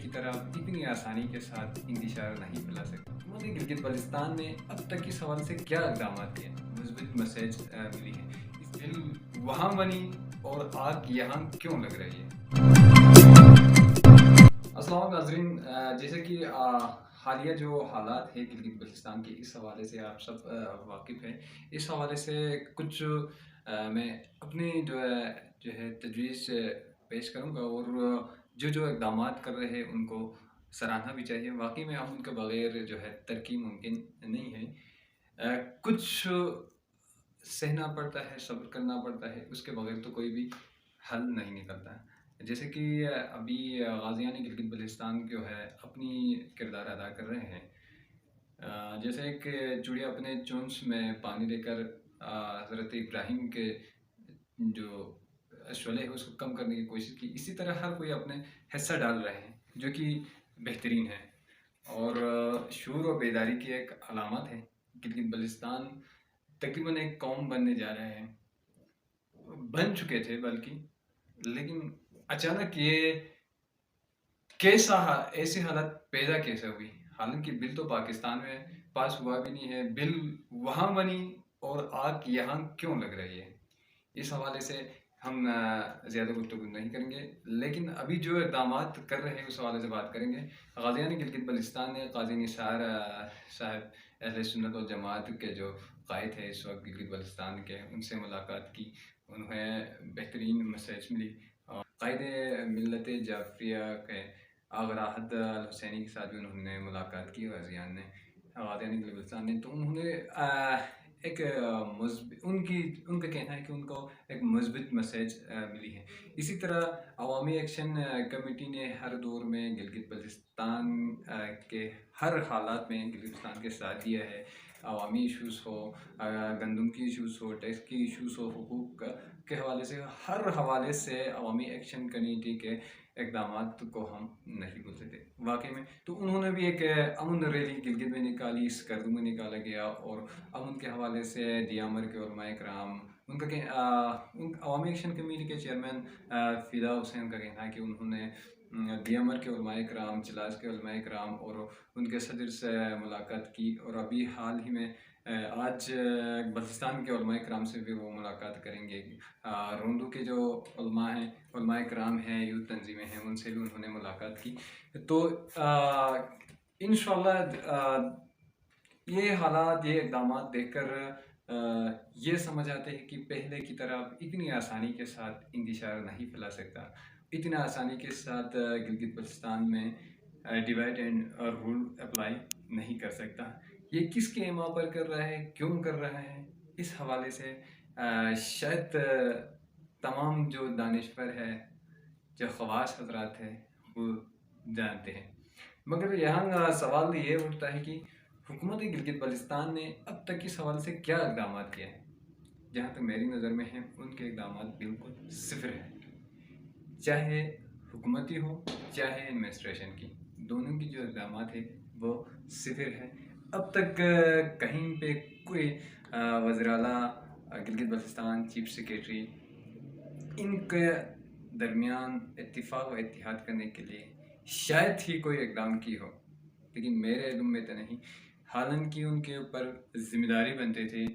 کی طرح اتنی آسانی کے ساتھ انتشار نہیں پھیلا سکتا۔ حکومت گلگت بلتستان نے اب تک اس حوالے سے کیا اقدامات کیے؟ مثبت میسج ملی ہے، اس دل وہاں بنی اور آگ یہاں کیوں لگ رہی ہے؟ السلام علیکم ناظرین، جیسے کہ حالیہ جو حالات ہے گلگت بلتستان کے، اس حوالے سے آپ سب واقف ہیں۔ اس حوالے سے کچھ میں اپنی جو ہے تجویز پیش کروں گا، اور جو اقدامات کر رہے ہیں ان کو سراہنا بھی چاہیے۔ واقعی میں امن کے بغیر جو ہے ترقی ممکن نہیں ہے۔ کچھ سہنا پڑتا ہے، صبر کرنا پڑتا ہے، اس کے بغیر تو کوئی بھی حل نہیں نکلتا۔ جیسے کہ ابھی غازیان گلگت بلتستان جو ہے اپنی کردار ادا کر رہے ہیں، جیسے کہ چڑیا اپنے چونچ میں پانی لے کر حضرت ابراہیم کے جو شعلے ہے اس کو کم کرنے کی کوشش کی، اسی طرح ہر کوئی اپنے حصہ ڈال رہے ہیں، جو کہ بہترین ہے اور شعور و بیداری کی ایک علامت ہے۔ گلگت بلتستان تقریباً ایک قوم بننے جا رہے ہیں، بن چکے تھے بلکہ، لیکن اچانک یہ ایسی حالت پیدا کیسے ہوئی؟ حالانکہ بل تو پاکستان میں پاس ہوا بھی نہیں ہے، بل وہاں بنی اور آگ یہاں کیوں لگ رہی ہے؟ اس حوالے سے ہم زیادہ گفتگو نہیں کریں گے، لیکن ابھی جو اقدامات کر رہے ہیں اس حوالے سے بات کریں گے۔ غازیان گلگت بلتستان نے قاضی نثار صاحب اہل سنت و جماعت کے جو قائد ہے اس وقت گلگت بلتستان کے، ان سے ملاقات کی، انہیں بہترین میسج ملی۔ قائد ملت جعفریہ کے آغا راحت الحسینی کے ساتھ بھی انہوں نے ملاقات کی، غازیان گلگت بلتستان نے، تو انہوں نے ایک ان کا کہنا ہے کہ ان کو ایک مثبت میسج ملی ہے۔ اسی طرح عوامی ایکشن کمیٹی نے ہر دور میں گلگت بلتستان کے ہر حالات میں گلگت بلتستان کے ساتھ دیا ہے۔ عوامی ایشوز ہو، گندم کی ایشوز ہو، ٹیکس کی ایشوز ہو، حقوق کے حوالے سے، ہر حوالے سے عوامی ایکشن کمیٹی کے اقدامات کو ہم نہیں بھول سکتے واقعی میں۔ تو انہوں نے بھی ایک امن ریلی گلگت میں نکالی، سکردو میں نکالا گیا، اور امن کے حوالے سے دیامر کے علماء کرام، عوامی ایکشن کمیٹی کے چیئرمین فدا حسین کا کہنا ہے کہ انہوں نے دیامر کے علماء کرام، چلاس کے علماء کرام اور ان کے صدر سے ملاقات کی، اور ابھی حال ہی میں آج بلتستان کے علماء کرام سے بھی وہ ملاقات کریں گے۔ روندو کے جو علماء ہیں، علماء کرام ہیں، یوتھ تنظیمیں ہیں، ان سے بھی انہوں نے ملاقات کی۔ تو انشاءاللہ یہ حالات، یہ اقدامات دیکھ کر یہ سمجھ آتے ہیں کہ پہلے کی طرح اتنی آسانی کے ساتھ انتشار نہیں پھیلا سکتا، اتنا آسانی کے ساتھ گلگت بلتستان میں ڈیوائڈ اینڈ رول اپلائی نہیں کر سکتا۔ یہ کس کے ایما پر کر رہا ہے، کیوں کر رہا ہے، اس حوالے سے شاید تمام جو دانشور ہے، جو خواص حضرات ہیں، وہ جانتے ہیں، مگر یہاں سوال یہ اٹھتا ہے کہ حکومت گلگت بلتستان نے اب تک اس حوالے سے کیا اقدامات کیے ہیں؟ جہاں تک میری نظر میں ہیں ان کے اقدامات بالکل صفر ہیں، چاہے حکومتی ہو چاہے ایڈمنسٹریشن کی، دونوں کی جو اقدامات ہیں وہ صفر ہے۔ اب تک کہیں پہ کوئی وزیر اعلیٰ گلگت بلتستان، چیف سیکریٹری، ان کے درمیان اتفاق و اتحاد کرنے کے لیے شاید ہی کوئی اقدام کی ہو، لیکن میرے علم میں تو نہیں۔ حالانکہ ان کے اوپر ذمہ داری بنتے تھے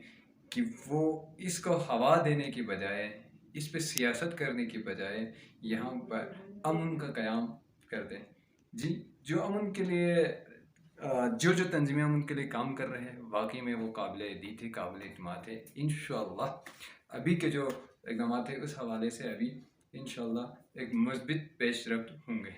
کہ وہ اس کو ہوا دینے کی بجائے، اس پہ سیاست کرنے کی بجائے یہاں پر امن کا قیام کر دیں۔ جی، جو امن کے لیے جو تنظیمیں امن کے لیے کام کر رہے ہیں، واقعی میں وہ قابل دید ہے، قابل اعتماد ہے۔ انشاءاللہ ابھی کے جو اقدامات ہیں اس حوالے سے ابھی انشاءاللہ ایک مثبت پیش رفت ہوں گے۔